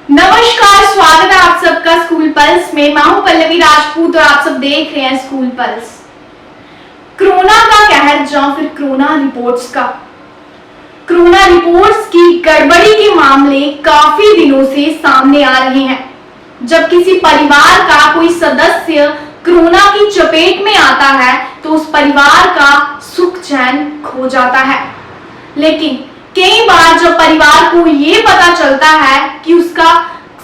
नमस्कार, स्वागत है आप सबका स्कूल पल्स में। मैं हूं पल्लवी राजपूत और आप सब देख रहे हैं स्कूल पल्स। कोरोना का कहर या फिर कोरोना रिपोर्ट्स का। कोरोना रिपोर्ट्स की गड़बड़ी के मामले काफी दिनों से सामने आ रहे हैं। जब किसी परिवार का कोई सदस्य कोरोना की चपेट में आता है तो उस परिवार का सुख चैन खो जाता है। लेकिन कई बार जब परिवार को ये पता चलता है कि उसका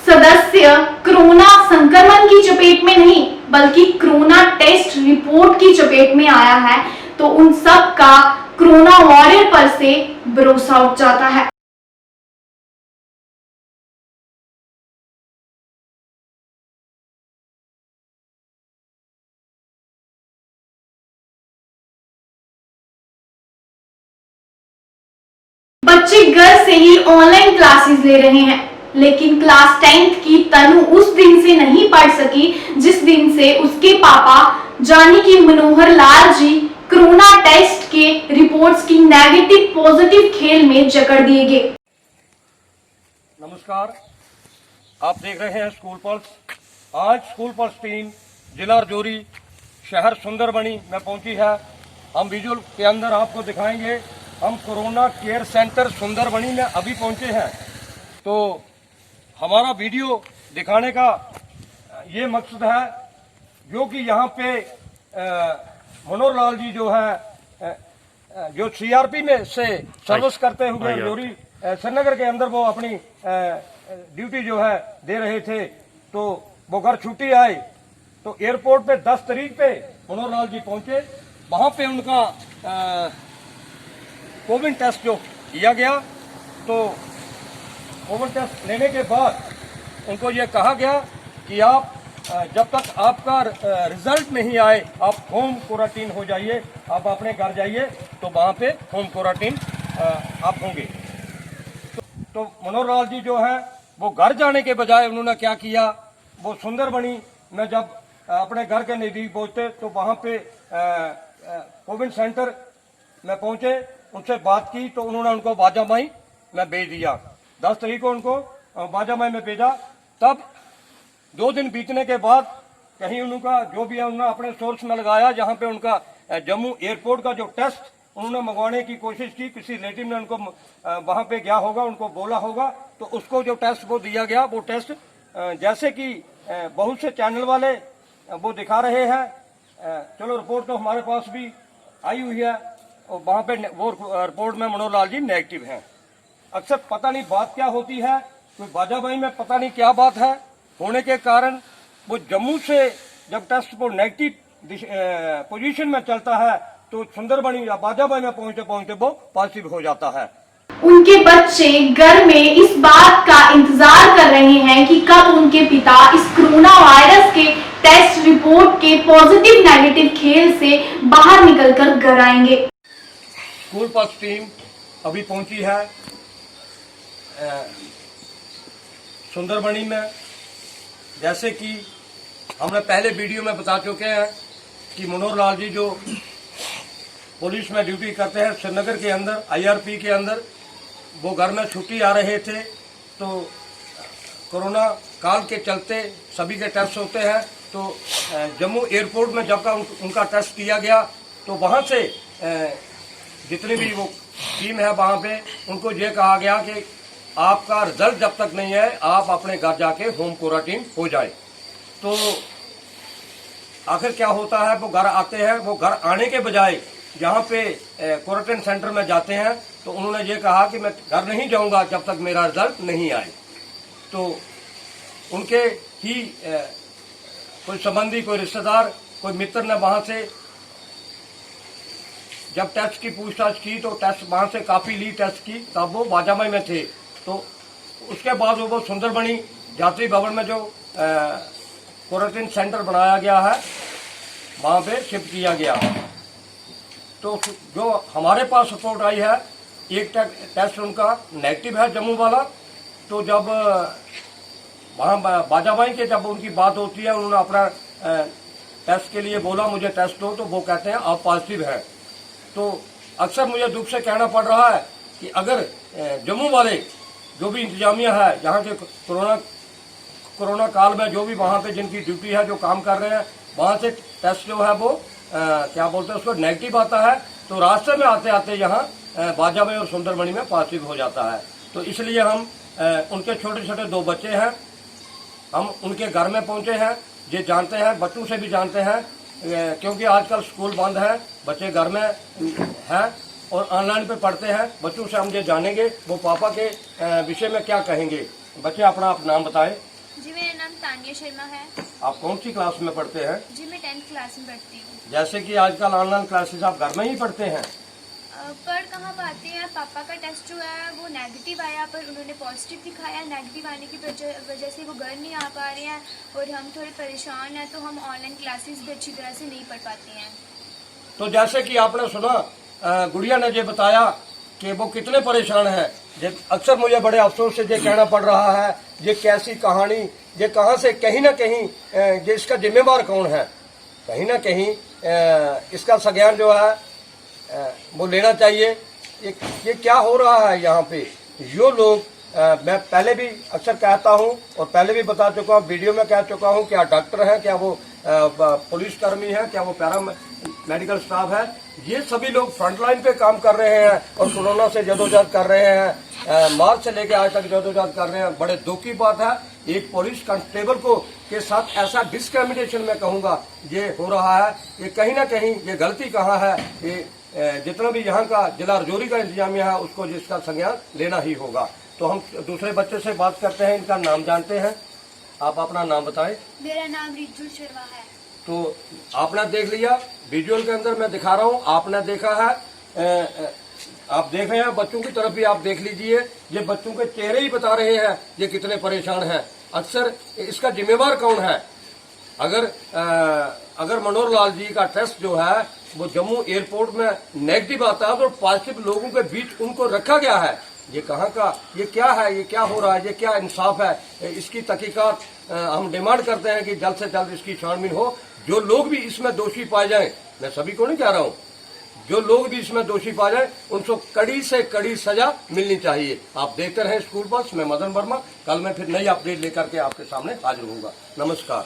सदस्य कोरोना संक्रमण की चपेट में नहीं बल्कि कोरोना टेस्ट रिपोर्ट की चपेट में आया है, तो उन सब का कोरोना वॉरियर पर से भरोसा उठ जाता है। बच्चे घर से ही ऑनलाइन क्लासेस ले रहे हैं, लेकिन क्लास 10th की तनु उस दिन से नहीं पढ़ सकी जिस दिन से उसके पापा जानी कि मनोहर लाल जी कोरोना टेस्ट के रिपोर्ट्स की नेगेटिव पॉजिटिव खेल में जकड़ दिए गए। नमस्कार, आप देख रहे हैं स्कूल पल्स। आज स्कूल पल्स टीम जिला रजौरी शहर सुंदरबनी में पहुंची है। हम विजुअल के अंदर आपको दिखाएंगे। हम कोरोना केयर सेंटर सुंदरबनी में अभी पहुंचे हैं, तो हमारा वीडियो दिखाने का ये मकसद है जो कि यहाँ पे मनोहर लाल जी जो है जो सीआरपी में से सर्विस करते हुए रजौरी श्रीनगर के अंदर वो अपनी ड्यूटी जो है दे रहे थे, तो वो घर छुट्टी आए तो एयरपोर्ट पे 10 तारीख पे मनोहर लाल जी पहुंचे। वहां पे उनका कोविड टेस्ट जो किया गया, तो कोविड टेस्ट लेने के बाद उनको ये कहा गया कि आप जब तक आपका रिजल्ट नहीं आए आप होम क्वारंटीन हो जाइए, आप अपने घर जाइए, तो वहाँ पे होम क्वारंटीन आप होंगे। तो मनोहर लाल जी जो है वो घर जाने के बजाय उन्होंने क्या किया, वो सुंदरबनी में जब अपने घर के नज़दीक पहुँचते तो वहाँ पे कोविड सेंटर में पहुँचे, उनसे बात की तो उन्होंने उनको बाजामाई में भेज दिया। 10 तारीख को उनको बाजामाई में भेजा। तब 2 दिन बीतने के बाद कहीं उनका जो भी है उन्होंने अपने सोर्स में लगाया, जहाँ पे उनका जम्मू एयरपोर्ट का जो टेस्ट उन्होंने मंगवाने की कोशिश की, किसी रिलेटिव ने उनको वहाँ पे गया होगा, उनको बोला होगा, तो उसको जो टेस्ट वो दिया गया, वो टेस्ट जैसे कि बहुत से चैनल वाले वो दिखा रहे हैं। चलो रिपोर्ट तो हमारे पास भी आई हुई है और वहाँ पे वो रिपोर्ट में मनोहर लाल जी नेगेटिव हैं। अक्सर पता नहीं बात क्या होती है, कोई बाजाबाई में पता नहीं क्या बात है होने के कारण वो जम्मू से जब टेस्ट वो नेगेटिव पोजीशन में चलता है तो सुंदरबनी या बाजाबाई में पहुंचते पहुंचते वो पॉजिटिव हो जाता है। उनके बच्चे घर में इस बात का इंतजार कर रहे हैं कि कब उनके पिता इस कोरोना वायरस के टेस्ट रिपोर्ट के पॉजिटिव नेगेटिव खेल से बाहर निकलकर घर आएंगे। स्कूल पल्स टीम अभी पहुंची है सुंदरबनी में। जैसे कि हमने पहले वीडियो में बता चुके हैं कि मनोहर लाल जी जो पुलिस में ड्यूटी करते हैं श्रीनगर के अंदर आईआरपी के अंदर, वो घर में छुट्टी आ रहे थे, तो कोरोना काल के चलते सभी के टेस्ट होते हैं। तो जम्मू एयरपोर्ट में जब का उनका टेस्ट किया गया तो वहाँ से जितनी भी वो टीम है वहाँ पे उनको ये कहा गया कि आपका रिजल्ट जब तक नहीं है आप अपने घर जाके होम क्वारंटीन हो जाए। तो आखिर क्या होता है, वो घर आते हैं, वो घर आने के बजाय यहाँ पे क्वारंटीन सेंटर में जाते हैं, तो उन्होंने ये कहा कि मैं घर नहीं जाऊँगा जब तक मेरा रिजल्ट नहीं आए। तो उनके ही कोई संबंधी, कोई रिश्तेदार, कोई मित्र ने वहाँ से जब टेस्ट की पूछताछ की तो टेस्ट वहाँ से काफ़ी ली टेस्ट की, तब वो बाजामाई में थे। तो उसके बाद वो सुंदरबनी यात्री भवन में जो क्वारंटीन सेंटर बनाया गया है वहाँ पे शिफ्ट किया गया। तो जो हमारे पास रिपोर्ट आई है, एक टेस्ट उनका नेगेटिव है जम्मू वाला। तो जब वहाँ बाजाबाई के जब उनकी बात होती है, उन्होंने अपना टेस्ट के लिए बोला मुझे टेस्ट दो, तो वो कहते हैं आप पॉजिटिव है। तो अक्सर मुझे दुख से कहना पड़ रहा है कि अगर जम्मू वाले जो भी इंतजामिया है यहाँ के कोरोना कोरोना काल में जो भी वहाँ पे जिनकी ड्यूटी है, जो काम कर रहे हैं, वहाँ से टेस्ट जो है वो क्या बोलते हैं उसको, नेगेटिव आता है, तो रास्ते में आते आते यहाँ बाजाबाई और सुंदरबनी में पॉजिटिव हो जाता है। तो इसलिए हम उनके छोटे छोटे 2 बच्चे हैं, हम उनके घर में पहुँचे हैं। ये जानते हैं, बच्चों से भी जानते हैं, क्योंकि आजकल स्कूल बंद है, बच्चे घर में हैं और ऑनलाइन पे पढ़ते हैं। बच्चों से हम ये जानेंगे वो पापा के विषय में क्या कहेंगे। बच्चे अपना आप नाम बताएं। जी, मेरा नाम तानिया शर्मा है। आप कौन सी क्लास में पढ़ते हैं? जी, मैं 10th क्लास में पढ़ती हूँ। जैसे कि आजकल ऑनलाइन क्लासेस आप घर में ही पढ़ते हैं? पढ़ कहाँ पाते हैं, पापा का टेस्ट जो है वो नेगेटिव आया, पर उन्होंने पॉजिटिव दिखाया। नेगेटिव आने की वजह से वो घर नहीं आ पा रहे हैं और हम थोड़े परेशान हैं, तो हम ऑनलाइन क्लासेस भी अच्छी तरह से नहीं पढ़ पाते हैं। तो जैसे कि आपने सुना, गुड़िया ने ये बताया कि वो कितने परेशान है। अक्सर मुझे बड़े अफसोस से ये कहना पड़ रहा है, ये कैसी कहानी, ये कहाँ से, कहीं ना कहीं ये इसका जिम्मेवार कौन है? कहीं ना कहीं इसका संज्ञान जो है वो लेना चाहिए। ये क्या हो रहा है यहाँ पे? जो लोग मैं पहले भी अक्सर कहता हूँ और पहले भी बता चुका हूँ, वीडियो में कह चुका हूँ, क्या डॉक्टर हैं, क्या वो पुलिसकर्मी हैं, क्या वो पैरा मेडिकल स्टाफ है, ये सभी लोग फ्रंट लाइन पे काम कर रहे हैं और कोरोना से जदोजहद कर रहे हैं। मार्च से लेकर आज तक जदोजहद कर रहे हैं। बड़े दुख की बात है, एक पुलिस कांस्टेबल को के साथ ऐसा डिस्क्रिमिनेशन मैं कहूँगा ये हो रहा है। ये कहीं ना कहीं ये गलती कहाँ है? ये जितना भी यहाँ का जिला रजौरी का इंतजामिया है उसको जिसका संज्ञान लेना ही होगा। तो हम दूसरे बच्चे से बात करते हैं, इनका नाम जानते हैं। आप अपना नाम बताएं। मेरा नाम रिज्जू शर्मा है। तो आपने देख लिया, विजुअल के अंदर मैं दिखा रहा हूँ, आपने देखा है, आप देख रहे हैं, बच्चों की तरफ भी आप देख लीजिए। ये बच्चों के चेहरे ही बता रहे हैं ये कितने परेशान हैं। अक्सर इसका जिम्मेवार कौन है? अगर मनोहर लाल जी का टेस्ट जो है वो जम्मू एयरपोर्ट में नेगेटिव आता है तो पॉजिटिव लोगों के बीच उनको रखा गया है। ये कहाँ का, ये क्या है, ये क्या हो रहा है, ये क्या इंसाफ है? इसकी तहकीकात हम डिमांड करते हैं कि जल्द से जल्द इसकी छानबीन हो। जो लोग भी इसमें दोषी पाए जाएं, मैं सभी को नहीं कह रहा हूँ, जो लोग भी इसमें दोषी पाए जाएं उनको कड़ी से कड़ी सजा मिलनी चाहिए। आप देखते रहे स्कूल बस, मैं मदन वर्मा। कल मैं फिर नई अपडेट लेकर के आपके सामने हाजिर होऊंगा। नमस्कार।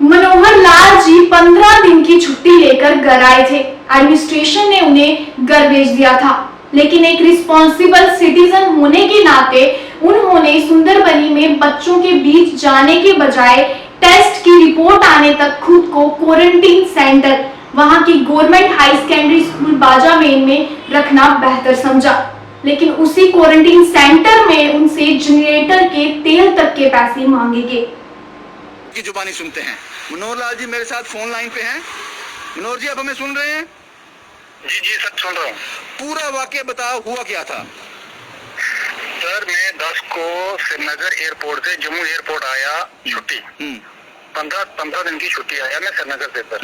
मनोहर लाल जी 15 दिन की छुट्टी लेकर घर आए थे। एडमिनिस्ट्रेशन ने उन्हें घर भेज दिया था, लेकिन एक रिस्पॉन्सिबल सिटीजन होने के नाते उन्होंने सुंदरबनी में बच्चों के बीच जाने के बजाय टेस्ट की रिपोर्ट आने तक खुद को क्वारंटीन सेंटर, वहां की गवर्नमेंट हाई सेकेंडरी स्कूल बाजामेन में रखना बेहतर समझा। लेकिन उसी क्वारंटीन सेंटर में उनसे जनरेटर के तेल तक के पैसे मांगे गए। की जुबानी सुनते हैं। मनोहर लाल जी मेरे साथ फोन लाइन पे हैं। मनोहर जी, आप हमें सुन रहे हैं? जी जी सर, सुन रहा हूँ। पूरा वाकया बताओ, हुआ क्या था? सर, मैं 10 को श्रीनगर एयरपोर्ट से जम्मू एयरपोर्ट आया, छुट्टी 15 दिन की छुट्टी आया मैं श्रीनगर से। सर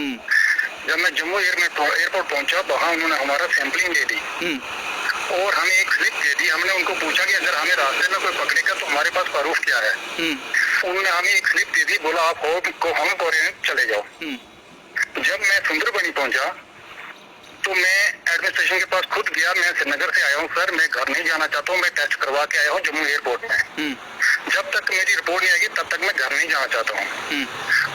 जब मैं जम्मू एयरपोर्ट पहुंचा, वहाँ उन्होंने हमारा सैंपलिंग ले ली और हमें एक स्लिप दे दी। हमने उनको पूछा कि अगर हमें रास्ते में कोई पकड़ेगा तो हमारे पास प्रूफ क्या है। उन्होंने हमें एक स्लिप दे दी, बोला आप होम क्वारंटाइन चले जाओ। जब मैं सुंदरबनी पहुंचा तो मैं एडमिनिस्ट्रेशन के पास खुद गया। मैं श्रीनगर से आया हूँ सर, मैं घर नहीं जाना चाहता हूँ, मैं टेस्ट करवा के आया हूँ जम्मू एयरपोर्ट में। जब तक मेरी रिपोर्ट नहीं आएगी तब तक मैं घर नहीं जाना चाहता हूँ।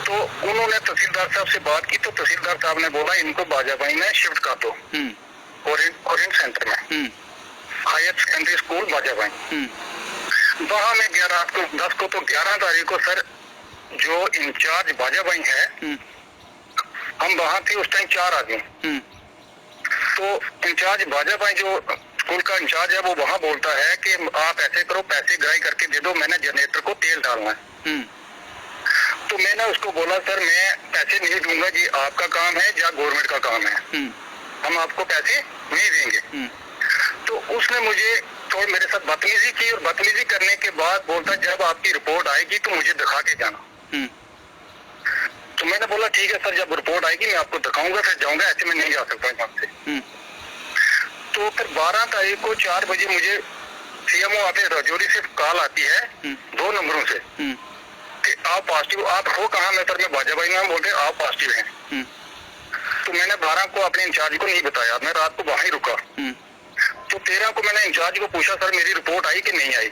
तो उन्होंने तहसीलदार साहब से बात की तो तहसीलदार साहब ने बोला इनको बाजाबाई में शिफ्ट कर दो, क्वारंटाइन सेंटर में, हायर सेकेंडरी स्कूल बाजाबाई। वहाँ मैं गया रात को 10 को, तो 11 तारीख को सर जो इंचार्ज बाजाबाई है, हम वहाँ थे उस टाइम 4 आदमी। तो इंचार्ज बाजाबाई जो स्कूल का इंचार्ज है वो वहाँ बोलता है कि आप ऐसे करो, पैसे ग्राई करके दे दो, मैंने जनरेटर को तेल डालना है। तो मैंने उसको बोला सर मैं पैसे नहीं दूंगा जी, आपका काम है या गवर्नमेंट का काम है, हम आपको पैसे नहीं देंगे। तो उसने मुझे तो मेरे साथ बदतमीजी की और बदतमीजी करने के बाद बोलता जब आपकी रिपोर्ट आएगी तो मुझे दिखा के जाना। तो मैंने बोला ठीक है सर, जब रिपोर्ट आएगी मैं आपको दिखाऊंगा, फिर जाऊंगा, ऐसे मैं नहीं जा सकता यहाँ से। तो फिर 12 तारीख को 4 बजे मुझे सीएमओ ऑफिस रजौरी से कॉल आती है 2 नंबरों से कि आप पॉजिटिव, आप हो कहाँ? मैं सर मैं बाजाबाई में, बोलते आप पॉजिटिव हैं। तो मैंने 12 को अपने इंचार्ज को नहीं बताया, मैं रात को वहां ही रुका। तो 13 को मैंने इंचार्ज को पूछा सर मेरी रिपोर्ट आई कि नहीं आई?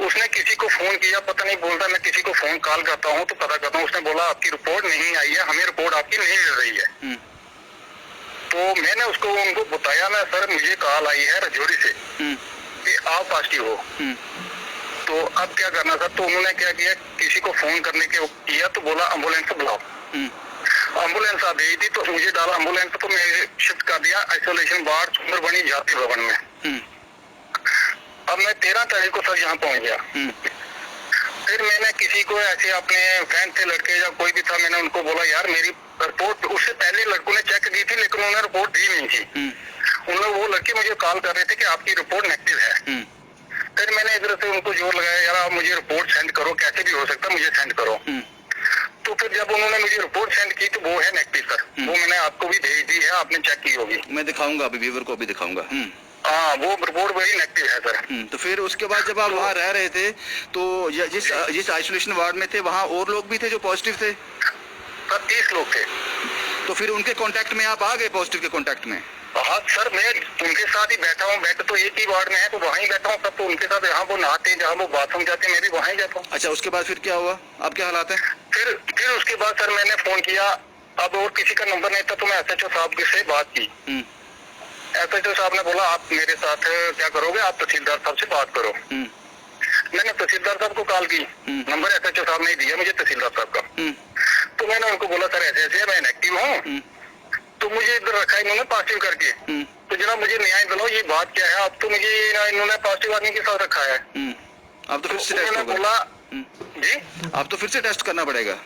उसने किसी को फोन किया, पता नहीं बोलता मैं किसी को फोन कॉल करता हूँ तो पता करता हूँ, उसने बोला आपकी रिपोर्ट नहीं आई है, हमें रिपोर्ट आपकी नहीं मिल रही है। तो मैंने उनको बताया ना सर मुझे कॉल आई है रजौरी से कि आप पॉजिटिव हो, तो अब क्या करना सर। तो उन्होंने क्या किया, किसी को फोन करने के किया तो बोला एम्बुलेंस बुलाओ। एम्बुलेंस आ गई थी तो मुझे डाला एम्बुलेंस, तो मैं शिफ्ट कर दिया आइसोलेशन वार्ड सुंदरबनी जाति भवन में। अब मैं 13 तारीख को सर यहाँ पहुंच गया। फिर मैंने किसी को ऐसे अपने फ्रेंड थे लड़के या कोई भी था, मैंने उनको बोला यार मेरी रिपोर्ट, उससे पहले लड़कों ने चेक की थी लेकिन उन्होंने रिपोर्ट दी नहीं थी। वो लड़के मुझे कॉल कर रहे थे कि आपकी रिपोर्ट नेगेटिव है। फिर मैंने इधर से उनको जोर लगाया यार आप मुझे रिपोर्ट सेंड करो, कैसे भी हो सकता है मुझे सेंड करो। तो फिर जब उन्होंने मुझे रिपोर्ट सेंड की तो वो है नेगेटिव सर, वो मैंने आपको भी भेज दी है, आपने चेक की होगी। मैं दिखाऊंगा अभी, व्यूअर को भी दिखाऊंगा। हाँ वो रिपोर्ट वही नेगेटिव है सर। तो फिर उसके बाद जब आप वहाँ रह रहे थे तो जिस आइसोलेशन वार्ड में थे वहाँ और लोग भी थे जो पॉजिटिव थे? सर 30 लोग थे। तो फिर उनके कांटेक्ट में आप आ गए, पॉजिटिव के कांटेक्ट में? हाँ सर मैं उनके साथ ही बैठा हूँ, बेड तो एक ही वार्ड में है तो वहीं बैठा हूँ सब, तो उनके साथ जहाँ वो नहाते जहाँ वो बाथरूम जाते मैं भी वहीं जाता हूँ। अच्छा, उसके बाद फिर क्या हुआ, अब क्या हालात है? फिर उसके बाद सर मैंने फोन किया, अब और किसी का नंबर नहीं था तो मैं SHO साहब से बात की। SHO साहब ने बोला आप मेरे साथ क्या करोगे, आप तहसीलदार साहब से बात करो। मैंने तहसीलदार साहब को कॉल की, नंबर SHO साहब ने दिया मुझे तहसीलदार साहब का। तो मैंने उनको बोला सर ऐसे ऐसे मैं इनएक्टिव हूँ, तो मुझे इधर रखा इन्होंने पॉजिटिव करके, तो जरा मुझे न्याय दिलाओ ये बात क्या है। अब तो मुझे इन्होंने पॉजिटिव आदमी के साथ रखा है। अब तो फिर से टेस्ट होगा। बोला जी अब तो फिर से टेस्ट करना पड़ेगा।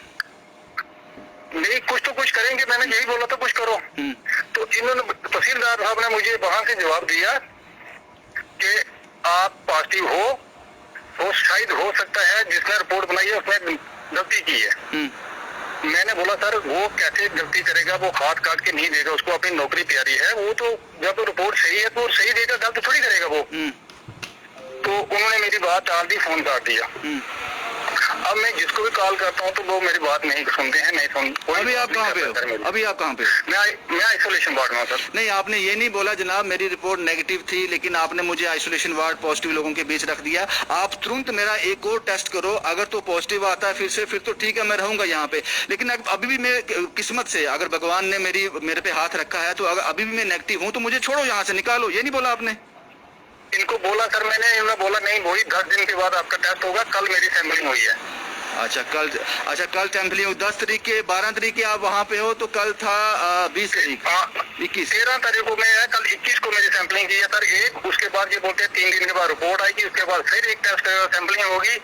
नहीं कुछ तो कुछ करेंगे, मैंने यही बोला था कुछ करो। तो इन्होंने तहसीलदार साहब ने मुझे वहां से जवाब दिया कि आप पॉजिटिव हो शायद हो सकता है जिसने रिपोर्ट बनाई है उसने गलती की है। मैंने बोला सर वो कैसे गलती करेगा, वो हाथ काट के नहीं देगा, उसको अपनी नौकरी प्यारी है, वो तो जब रिपोर्ट सही है तो सही देगा, गलत थोड़ी करेगा वो। तो उन्होंने मेरी बात टाल दी, फोन काट दिया। अब मैं जिसको भी कॉल करता हूँ तो वो मेरी बात नहीं सुनते हैं, नहीं सुन। अभी आप कहाँ पे हो? अभी आप कहाँ पे? मैं आइसोलेशन वार्ड में हूँ सर। नहीं, आपने ये नहीं बोला जनाब मेरी रिपोर्ट नेगेटिव थी लेकिन आपने मुझे आइसोलेशन वार्ड पॉजिटिव लोगों के बीच रख दिया। आप तुरंत मेरा एक और टेस्ट करो, अगर तो पॉजिटिव आता है फिर तो ठीक है, मैं रहूंगा यहाँ पे। लेकिन अभी भी मैं किस्मत से, अगर भगवान ने मेरे पे हाथ रखा है तो अगर अभी भी मैं नेगेटिव हूँ तो मुझे छोड़ो, यहाँ से निकालो। ये नहीं बोला आपने? इनको बोला सर मैंने, इन्होंने बोला नहीं वही 10 दिन के बाद आपका टेस्ट होगा, कल मेरी सैंपलिंग हुई है। अच्छा कल सैंपलिंग 10 तारीख के 12 तारीख के आप वहाँ पे हो, तो कल था 20 तारीख, 21 13 तारीख को मैं कल 21 को मेरी सैंपलिंग की है सर एक। उसके बाद ये बोलते हैं 3 दिन के बाद रिपोर्ट आएगी, उसके बाद फिर एक टेस्ट सैंपलिंग होगी,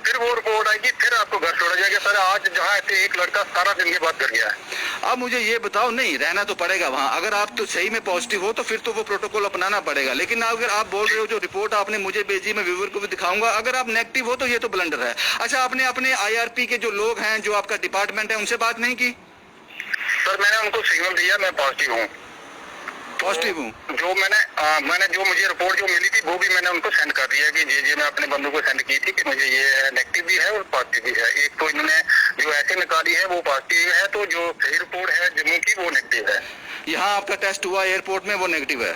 फिर वो रिपोर्ट आएगी, फिर आपको घर छोड़ा जाएगा। सर आज जहाँ से एक लड़का 17 दिन के बाद कर गया है। अब मुझे ये बताओ, नहीं रहना तो पड़ेगा वहाँ, अगर आप तो सही में पॉजिटिव हो तो फिर तो वो प्रोटोकॉल अपनाना पड़ेगा। लेकिन अगर आप बोल रहे हो जो रिपोर्ट आपने मुझे भेजी मैं व्यूअर को भी दिखाऊंगा, अगर आप नेगेटिव हो तो ये तो ब्लंडर है। अच्छा, आपने अपने IRP के जो लोग हैं जो आपका डिपार्टमेंट है उनसे बात नहीं की? सर मैंने उनको सिग्नल दिया मैं पॉजिटिव हूँ, पॉजिटिव हूँ। जो मैंने जो मुझे रिपोर्ट जो मिली थी वो भी मैंने उनको सेंड कर दिया कि जी मैं अपने बंधु को सेंड की थी कि मुझे ये नेगेटिव भी है और पॉजिटिव भी है। एक तो इन्होंने जो ऐसे निकाली है वो पॉजिटिव है, तो जो सही रिपोर्ट है जम्मू की वो नेगेटिव है। यहाँ आपका टेस्ट हुआ एयरपोर्ट में, वो नेगेटिव है।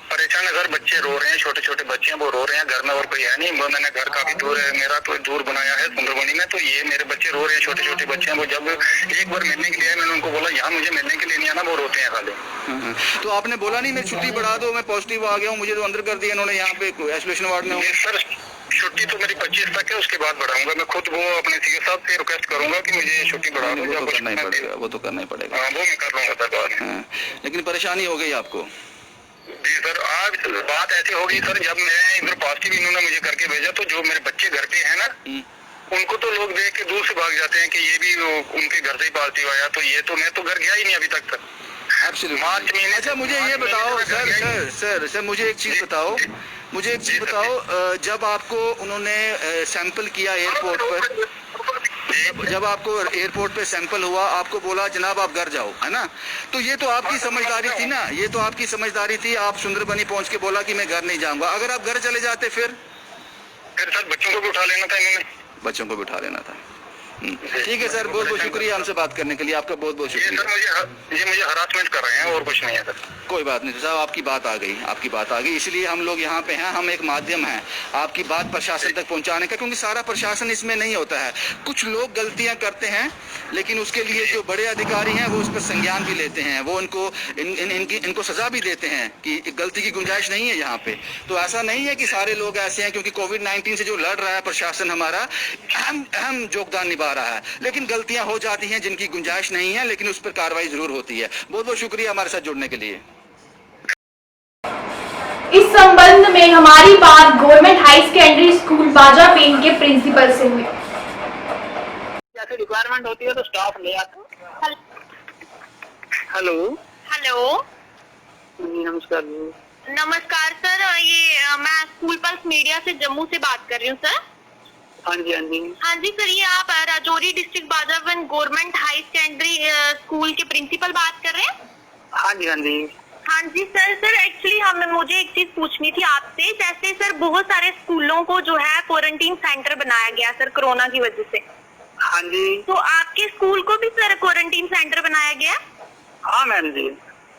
परेशान है सर, बच्चे रो रहे हैं, छोटे छोटे बच्चे हैं वो रो रहे हैं, घर में और कोई है नहीं। मैंने घर काफी दूर है, मेरा तो दूर बनाया है सुंदरबनी में, तो ये मेरे बच्चे रो रहे हैं, छोटे छोटे बच्चे हैं। वो जब एक बार मिलने के लिए मैंने उनको बोला यहाँ मुझे मिलने के लिए नहीं आना, वो रोते हैं खाली। तो आपने बोला नहीं मैं छुट्टी बढ़ा दो, मैं पॉजिटिव आ गया हूँ, मुझे तो अंदर कर दिया इन्होंने यहाँ पे आइसोलेशन वार्ड में? सर छुट्टी तो मेरी 25 तक है, उसके बाद बढ़ाऊंगा। मैं खुद वो अपने सीए साहब से रिक्वेस्ट करूंगा कि मुझे छुट्टी बढ़ा दो। वो तो करना ही पड़ेगा, वो तो करना ही पड़ेगा। वो मैं कर लूंगा सर बाद में। लेकिन परेशानी हो गई आपको? जी सर, आज बात ऐसी होगी सर, जब मैं इधर पॉजिटिव इन्होंने मुझे करके भेजा तो जो मेरे बच्चे घर पे हैं ना, उनको तो लोग देख के दूर से भाग जाते हैं कि ये भी उनके घर से ही पॉजिटिव आया, तो ये तो मैं तो घर गया ही नहीं अभी तक सर। मार्च महीने। अच्छा मुझे ये बताओ सर मुझे एक चीज बताओ, जब आपको उन्होंने सैंपल किया एयरपोर्ट पर, जब आपको एयरपोर्ट पे सैंपल हुआ, आपको बोला जनाब आप घर जाओ, है ना? तो ये तो आपकी समझदारी थी ना, ये तो आपकी समझदारी थी। आप सुंदरबनी पहुंच के बोला कि मैं घर नहीं जाऊंगा। अगर आप घर चले जाते फिर सर बच्चों को भी उठा लेना था इन्होंने। बच्चों को भी उठा लेना था। ठीक है सर, बहुत बहुत शुक्रिया हमसे बात करने के लिए, आपका बहुत बहुत ये सर शुक्रिया। मुझे हरासमेंट कर रहे हैं और कुछ नहीं है सर। कोई बात नहीं साहब, आपकी बात आ गई, इसलिए हम लोग यहाँ पे हैं, हम एक माध्यम हैं आपकी बात प्रशासन तक पहुँचाने का, क्योंकि सारा प्रशासन इसमें नहीं होता है, कुछ लोग गलतियाँ करते हैं, लेकिन उसके लिए जो बड़े अधिकारी हैं वो उस पर संज्ञान भी लेते हैं, वो इनको सजा भी देते हैं कि गलती की गुंजाइश नहीं है यहाँ पे। तो ऐसा नहीं है कि सारे लोग ऐसे हैं, क्योंकि कोविड-19 से जो लड़ रहा है प्रशासन हमारा अहम योगदान निभा रहा है, लेकिन गलतियां हो जाती हैं जिनकी गुंजाइश नहीं है, लेकिन उस पर कार्रवाई जरूर होती है। बहुत बहुत शुक्रिया हमारे साथ जुड़ने के लिए। इस संबंध में हमारी बात गवर्नमेंट हाई सेकेंडरी स्कूल बाजापेन के प्रिंसिपल से हुई। जैसे रिक्वायरमेंट होती है तो स्टाफ ले आता। हेलो हेलो, जी नमस्कार जी। नमस्कार सर, ये मैं स्कूल पल्स मीडिया से जम्मू से बात कर रही हूँ सर। हाँ जी हाँ जी। हाँ जी सर, ये आप Rajouri district Bajawan government high secondary school के प्रिंसिपल बात कर रहे हैं? हाँ जी हाँ जी। हाँ जी सर एक्चुअली मुझे एक चीज पूछनी थी आपसे। जैसे सर बहुत सारे स्कूलों को जो है क्वारंटीन सेंटर बनाया गया सर कोरोना की वजह से। हाँ जी। तो आपके स्कूल को भी सर क्वारंटीन सेंटर बनाया गया? हाँ मैम जी।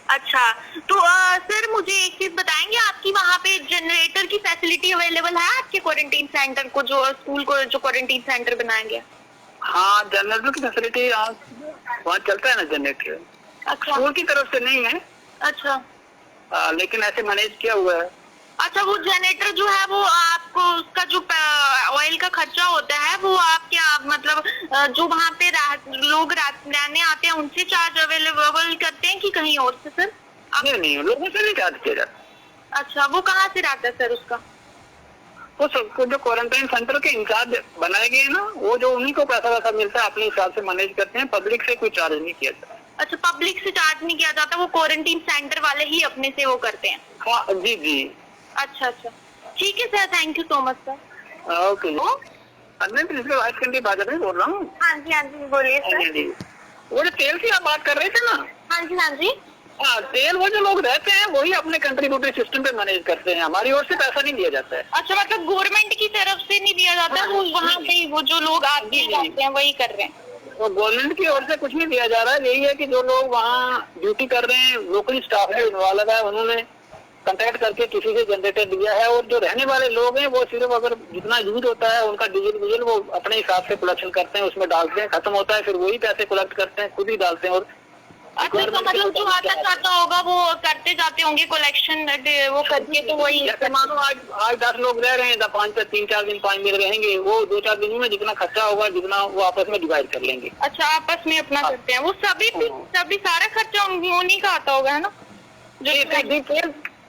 अच्छा, तो सर मुझे एक चीज बताएंगे, आपकी वहाँ पे जनरेटर की फैसिलिटी अवेलेबल है आपके क्वारंटीन सेंटर को, जो स्कूल को जो क्वारंटीन सेंटर बनाया गया? हाँ जनरेटर की फैसिलिटी वहाँ चलता है ना जनरेटर। अच्छा। स्कूल की तरफ से नहीं है। अच्छा। लेकिन ऐसे मैनेज किया हुआ है। अच्छा, वो जनरेटर जो है वो आपको उसका जो ऑयल का खर्चा होता है वो आप क्या मतलब जो वहाँ पे लोग रहने आते हैं उनसे चार्ज अवेलेबल करते हैं कि कहीं और से सर? नहीं लोगों से नहीं चार्ज किया जाता। अच्छा, वो कहाँ से रहता है सर उसका? वो सबको जो क्वारंटाइन सेंटर के इंचार्ज बनाए गए ना, वो जो उन्हीं को पैसा वैसा मिलता है, अपने हिसाब से मैनेज करते हैं, पब्लिक से कोई चार्ज नहीं किया जाता। अच्छा, पब्लिक से चार्ज नहीं किया जाता, वो क्वारंटीन सेंटर वाले ही अपने से वो करते हैं? हाँ जी जी। अच्छा, ठीक है sir, thank you so much sir. Okay. मैं प्रिंसिपल हाई सेकेंडरी बाजार में बोल रहा हूँ। हाँ जी बोलिए सर। वो जो तेल की आप बात कर रहे थे ना? हाँ जी। हाँ, तेल वो जो लोग रहते हैं वही अपने कंट्रीब्यूटरी सिस्टम पे मैनेज करते हैं, हमारी ओर से पैसा नहीं दिया जाता है। अच्छा, मतलब गवर्नमेंट की तरफ से नहीं दिया जाता, वो वहाँ पे वो जो लोग आते हैं वही कर रहे हैं? तो गवर्नमेंट की ओर से कुछ नहीं दिया जा रहा है, यही है कि जो लोग वहाँ ड्यूटी कर रहे हैं, लोकल स्टाफ है इन्वॉल्व है, उन्होंने कांटेक्ट करके किसी से जनरेटर दिया है, और जो रहने वाले लोग हैं वो सिर्फ अगर जितना यूज होता है उनका डीजल वो अपने हिसाब से कलेक्शन करते हैं, उसमें डालते हैं, खत्म होता है फिर वही पैसे कलेक्ट करते हैं, खुद ही डालते हैं। और अच्छा, तो मतलब जो आता जाता होगा वो करते जाते होंगे कलेक्शन वो करके, तो वही जैसे मानो आज 10 लोग रह रहे हैं, 3-4 दिन 5 दिन रहेंगे, वो 2-4 दिनों में जितना खर्चा होगा जितना वो आपस में डिवाइड कर लेंगे। अच्छा, आपस में अपना करते हैं वो सभी सारा खर्चा उन्हीं का आता होगा है ना, जो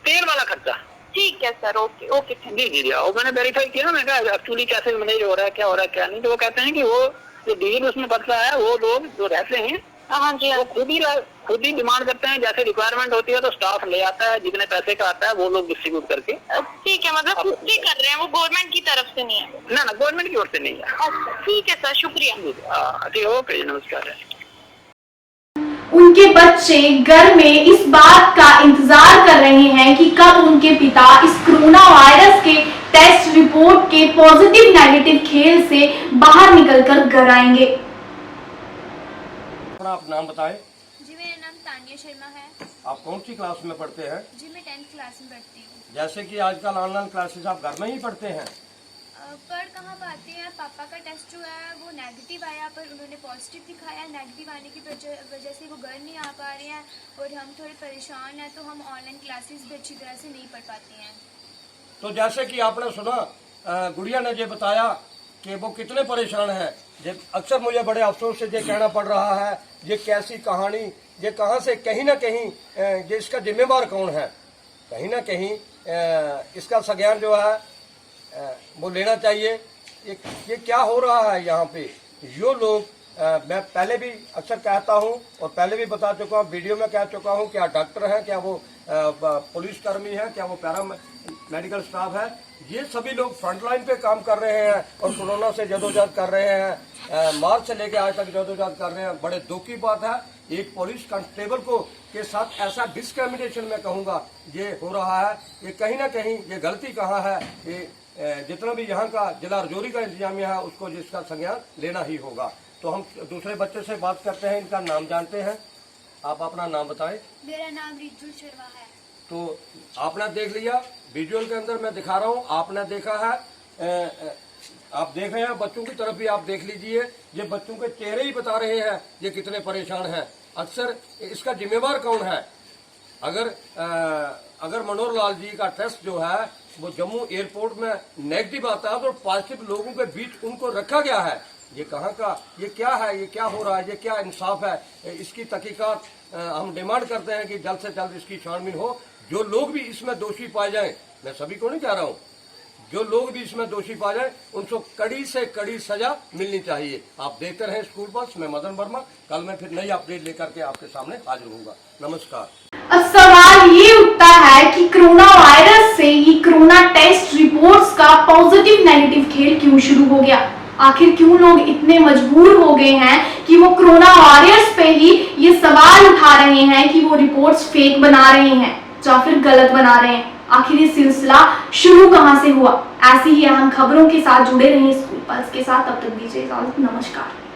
तेल वाला खर्चा? ठीक है सर, ओके जी। और मैंने वेरीफाई किया, मैं कहा एक्चुअली कैसे मैनेज हो रहा है, क्या हो रहा है क्या नहीं, तो वो कहते हैं कि वो जो डीजल उसमें बच रहा है वो लोग जो रहते हैं हाँ जी वो खुद ही डिमांड करते हैं, जैसे रिक्वायरमेंट होती है तो स्टाफ ले आता है, जितने पैसे का आता है वो लोग डिस्ट्रीब्यूट करके। ठीक है, मतलब खुद से कर रहे हैं, वो गवर्नमेंट की तरफ से नहीं है? ना गवर्नमेंट की ओर से नहीं है। अच्छा, ठीक है सर, शुक्रिया। जी ओके, नमस्कार। उनके बच्चे घर में इस बात का इंतजार कर रहे हैं कि कब उनके पिता इस कोरोना वायरस के टेस्ट रिपोर्ट के पॉजिटिव नेगेटिव खेल से बाहर निकलकर घर आएंगे। आप नाम बताएं। जी, मेरा नाम तानिया शर्मा है। आप कौन सी क्लास में पढ़ते हैं? जी, मैं 10th क्लास में पढ़ती हूँ। जैसे कि आजकल ऑनलाइन क्लासेस आप घर में ही पढ़ते हैं? पढ़ कहाँ पाते हैं, पापा का टेस्ट जो है वो नेगेटिव आया, पर उन्होंने पॉजिटिव दिखाया, नेगेटिव आने की वजह से वो घर नहीं आ पा रहे हैं और हम थोड़े परेशान हैं, तो हम ऑनलाइन क्लासेस भी अच्छी तरह से नहीं पढ़ पाते हैं। तो जैसे कि आपने सुना, गुड़िया ने ये बताया कि वो कितने परेशान हैं। ये अक्सर मुझे बड़े अफसोस से ये कहना पड़ रहा है, ये कैसी कहानी, ये कहाँ से कहीं ना कहीं ये इसका जिम्मेवार कौन है, कहीं ना कहीं इसका संज्ञान जो है वो लेना चाहिए। ये क्या हो रहा है यहाँ पे, जो लोग मैं पहले भी अक्सर कहता हूँ और पहले भी बता चुका हूँ, वीडियो में कह चुका हूँ, क्या डॉक्टर हैं, क्या वो पुलिसकर्मी हैं, क्या वो पैरा मेडिकल स्टाफ है, ये सभी लोग फ्रंट लाइन पे काम कर रहे हैं और कोरोना से जदोजहद कर रहे हैं। मार्च से लेकर आज तक जदोजहद कर रहे हैं। बड़े दुख की बात है, एक पुलिस कांस्टेबल को के साथ ऐसा डिस्क्रिमिनेशन मैं कहूँगा ये हो रहा है। ये कहीं ना कहीं ये गलती कहाँ है, ये जितना भी यहाँ का जिला रजौरी का इंतजामिया है उसको जिसका संज्ञान लेना ही होगा। तो हम दूसरे बच्चे से बात करते हैं, इनका नाम जानते हैं। आप अपना नाम बताएं। मेरा नाम रिज्जू शर्मा है। तो आपने देख लिया, विजुअल के अंदर मैं दिखा रहा हूँ, आपने देखा है, आप देख रहे हैं, बच्चों की तरफ भी आप देख लीजिए। ये बच्चों के चेहरे ही बता रहे हैं ये कितने परेशान हैं। अक्सर इसका जिम्मेवार कौन है? अगर मनोहर लाल जी का टेस्ट जो है वो जम्मू एयरपोर्ट में नेगेटिव आता है तो पॉजिटिव लोगों के बीच उनको रखा गया है। ये कहाँ का, ये क्या है, ये क्या हो रहा है, ये क्या इंसाफ है? इसकी तहकीकात हम डिमांड करते हैं कि जल्द से जल्द इसकी छानबीन हो। जो लोग भी इसमें दोषी पाए जाएं, मैं सभी को नहीं कह रहा हूँ, जो लोग भी इसमें दोषी पाए जाएं उनको कड़ी से कड़ी सजा मिलनी चाहिए। आप देखते रहे स्कूल पल्स, मैं मदन वर्मा। कल मैं फिर नई अपडेट लेकर के आपके सामने हाजिर होऊंगा। नमस्कार। अब सवाल ये उठता है कि कोरोना वायरस से ही कोरोना टेस्ट रिपोर्ट्स का पॉजिटिव नेगेटिव खेल क्यों शुरू हो गया? आखिर क्यों लोग इतने मजबूर हो गए हैं कि वो कोरोना वॉरियर्स पे ही ये सवाल उठा रहे हैं कि वो रिपोर्ट्स फेक बना रहे हैं या फिर गलत बना रहे हैं? आखिर ये सिलसिला शुरू कहां से हुआ? ऐसी ही अहम खबरों के साथ जुड़े रहिए स्कूल पल्स के साथ। तब तक दीजिए इजाजत। नमस्कार।